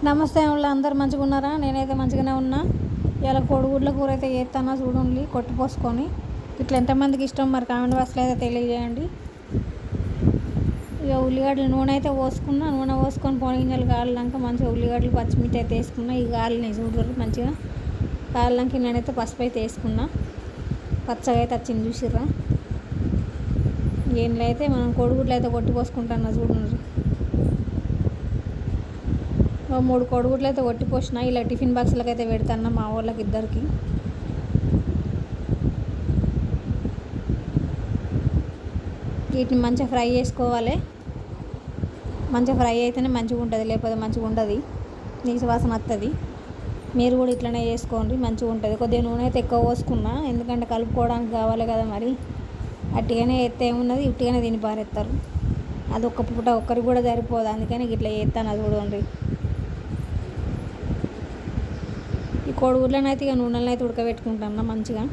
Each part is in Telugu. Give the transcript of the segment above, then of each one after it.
నమస్తే వాళ్ళు అందరు మంచిగా ఉన్నారా? నేనైతే మంచిగానే ఉన్నా. ఇలా కోడిగుడ్ల కూర అయితే చేస్తానా చూడండి, కొట్టి పోసుకొని. ఇట్లా ఎంతమందికి ఇష్టం మరి కామెంట్ బాక్స్లో అయితే తెలియజేయండి. ఇక ఉల్లిగడ్డలు నూనె అయితే పోసుకున్నా, నూనె పోసుకొని పొనిగింజలు కాలినాక మంచిగా ఉల్లిగడ్డలు పచ్చిమిర్చి అయితే వేసుకున్నా. ఈ కాలినాయి చూడండి మంచిగా కాలినాక నేనైతే పసుపు అయితే వేసుకున్నా. పచ్చగా అయితే వచ్చింది చూసిర్రా. ఏంట్లో అయితే మనం కోడిగుడ్లు అయితే కొట్టి పోసుకుంటున్నా చూడండి. 3 కోడిగుడ్లు అయితే కొట్టిపోసిన. ఇలా టిఫిన్ బాక్స్లకు అయితే పెడతాను మా వాళ్ళకి ఇద్దరికి. వీటిని మంచిగా ఫ్రై చేసుకోవాలి. మంచిగా ఫ్రై అయితేనే మంచిగా ఉంటుంది, లేకపోతే మంచిగా ఉండదు, నీసు వాసన వస్తుంది. మీరు కూడా ఇట్లనే చేసుకోండి, మంచిగా ఉంటుంది. కొద్దిగా నూనె అయితే ఎక్కువ పోసుకున్నా, ఎందుకంటే కలుపుకోవడానికి కావాలి కదా. మరి అట్టిగానే ఎత్తే ఏమున్నది, ఇట్టిగానే తిని పారేస్తారు. అది ఒక్క పూట ఒక్కరికి కూడా సరిపోదు, అందుకని ఇట్లా చేస్తాను. అది చూడండి. ఈ కోడిగుడ్లను అయితే ఇక నూనెలను అయితే ఉడకబెట్టుకుంటాను మంచిగా.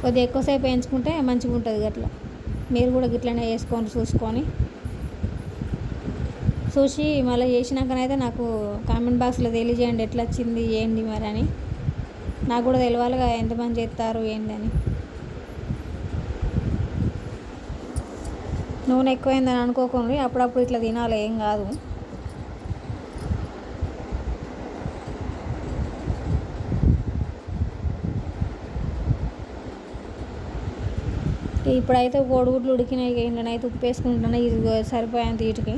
కొద్దిగా ఎక్కువసేపు వేయించుకుంటే మంచిగా ఉంటుంది గట్లా. మీరు కూడా గిట్లనే వేసుకొని చూసి మళ్ళీ చేసినాకనైతే నాకు కామెంట్ బాక్స్లో తెలియజేయండి ఎట్లా వచ్చింది ఏంటి మరి అని. నాకు కూడా తెలియాలిగా ఎంతమంది చేస్తారు ఏంటని. నూనె ఎక్కువైందని అనుకోకండి, అప్పుడప్పుడు ఇట్లా తినాలి, ఏం కాదు. ఇప్పుడైతే కోడిగుడ్లు ఉడికినాయి, ఇంట్లోనైతే ఉప్పు వేసుకుంటున్నా. ఇది సరిపోయేంత వీటికి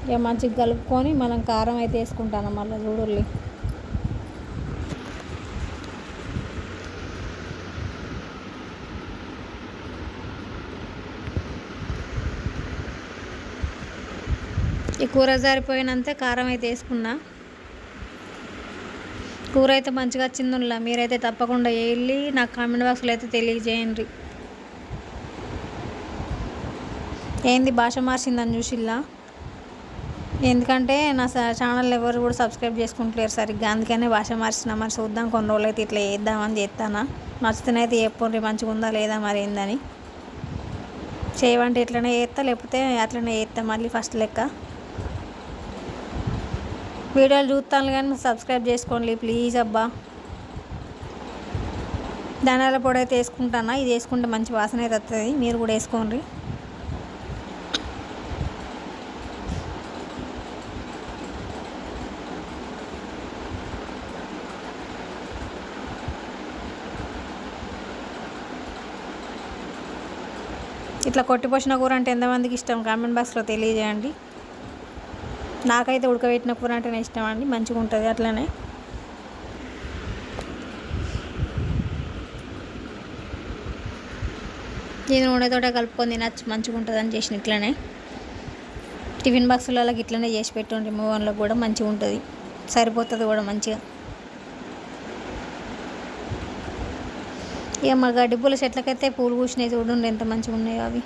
ఇక మంచిగా కలుపుకొని మనం కారం అయితే వేసుకుంటాను మళ్ళీ చూడుల్లి. ఈ కూర సరిపోయినంతే కారం అయితే వేసుకున్నా. కూర అయితే మంచిగా వచ్చిందిలా. మీరైతే తప్పకుండా వెళ్ళి నాకు కామెంట్ బాక్స్లో అయితే తెలియజేయండి. ఏంది భాష మార్చిందని చూసిల్లా. ఎందుకంటే నా ఛానల్ ఎవరు కూడా సబ్స్క్రైబ్ చేసుకుంటలేరు సరిగ్గా, అందుకనే భాష మార్చిన. మరి చూద్దాం, కొన్ని రోజులు అయితే ఇట్లా చేద్దామని చేస్తానా. నచ్చితేనైతే చెప్పండి మంచిగా ఉందా లేదా మరి ఏందని. చేయమంటే ఇట్లనే చేస్తా, లేకపోతే అట్లనే చేస్తా మళ్ళీ ఫస్ట్ లెక్క. వీడియోలు చూస్తాను కానీ సబ్స్క్రైబ్ చేసుకోండి ప్లీజ్ అబ్బా. ధనియాల పొడి అయితే వేసుకుంటానా. ఇది వేసుకుంటే మంచి వాసన అయితే వస్తుంది, మీరు కూడా వేసుకోండి. ఇట్లా కొట్టిపోసిన కూర అంటే ఎంతమందికి ఇష్టం కామెంట్ బాక్స్లో తెలియజేయండి. నాకైతే ఉడకబెట్టిన కూర అంటేనే ఇష్టం అండి, మంచిగా ఉంటుంది అట్లనే. ఇది నూనెతోటే కలుపుకొని తినచ్చు, మంచిగా ఉంటుంది అని చేసిన. ఇట్లనే టిఫిన్ బాక్సులకి ఇట్లనే చేసి పెట్టుండి, మూవన్లకు కూడా మంచిగా ఉంటుంది, సరిపోతుంది కూడా మంచిగా. ఇక మా గడ్డి పూల చెట్లకైతే పూలు పూసినాయి చూడండి, ఎంత మంచిగా ఉన్నాయో. అవి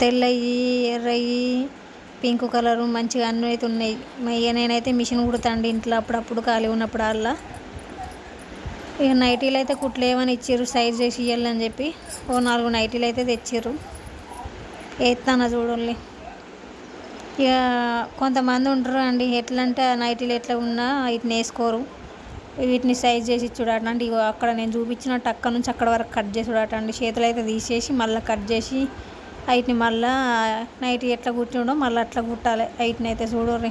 తెల్లయి, ఎర్రయి, పింక్ కలరు మంచిగా అన్నీ అయితే ఉన్నాయి. ఇక నేనైతే మిషన్ కుడతాండి ఇంట్లో అప్పుడప్పుడు ఖాళీ ఉన్నప్పుడు. అలా ఇక నైటీలు అయితే కుట్లేమని ఇచ్చారు, సైజ్ చేసి ఇవ్వాలని చెప్పి 4 నైటీలు అయితే తెచ్చారు. వేస్తాను చూడండి. ఇక కొంతమంది ఉంటారు అండి, ఎట్లా అంటే ఆ నైటీలు ఎట్లా ఉన్నా వీటిని వేసుకోరు, వీటిని సైజ్ చేసి చూడటండి. ఇక అక్కడ నేను చూపించినట్టు అక్కడ నుంచి అక్కడ వరకు కట్ చేసి చూడటండి. చేతులు అయితే తీసేసి మళ్ళీ కట్ చేసి వీటిని మళ్ళీ నైట్ ఎట్లా కుట్టిండో మళ్ళీ అట్లా కుట్టాలి. వీటిని అయితే చూడర్రి.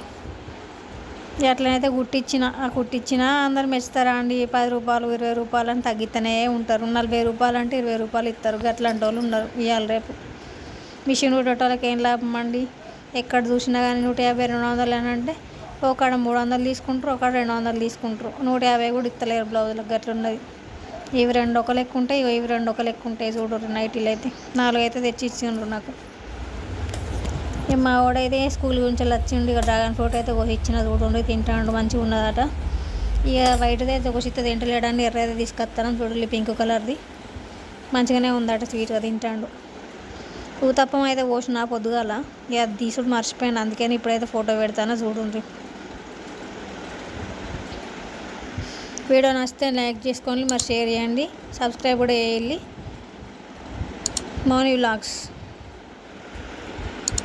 ఎట్లనైతే కుట్టించినా అందరు మెచ్చుతారా అండి. 10 రూపాయలు 20 రూపాయలు అని తగ్గితేనే ఉంటారు. 40 రూపాయలు అంటే 20 రూపాయలు ఇస్తారు. అట్లాంటి వాళ్ళు ఉన్నారు ఇవాళ రేపు. మిషన్ కుట్టేటోళ్ళకి ఏం లాభం అండి. ఎక్కడ చూసినా కానీ 150 200 అని అంటే ఒకడ 300 తీసుకుంటారు, ఒకడ 200 తీసుకుంటారు. 150 కూడా ఇస్తలేరు బ్లౌజులకు. గట్లున్నది. ఇవి 2 ఒక లెక్క ఉంటాయి, ఇవి 2 ఒక లెక్క ఉంటాయి చూడరు. నైటీలు అయితే 4 అయితే తెచ్చి ఇచ్చిండ్రు నాకు. ఇక మా వాడైతే స్కూల్ గురించి వచ్చిండు. ఇక డ్రాగన్ ఫ్రూట్ అయితే ఒక ఇచ్చిన చూడండి, తింటాడు, మంచిగా ఉన్నదట. ఇక వైట్ది అయితే ఒక చిత్త తింటలేడని ఎర్ర అయితే తీసుకొస్తాను చూడండి, పింక్ కలర్ది మంచిగానే ఉందట, స్వీట్గా తింటాడు. ఊతప్పం అయితే పోసిన పొద్దుగాల, ఇక అది తీసుడు మర్చిపోయాను, అందుకని ఇప్పుడైతే ఫోటో పెడతాను చూడండి. వీడియో నచ్చితే లైక్ చేసుకోండి, మరి షేర్ చేయండి, సబ్స్క్రైబ్ కూడా చేయండి. మౌని వ్లాగ్స్.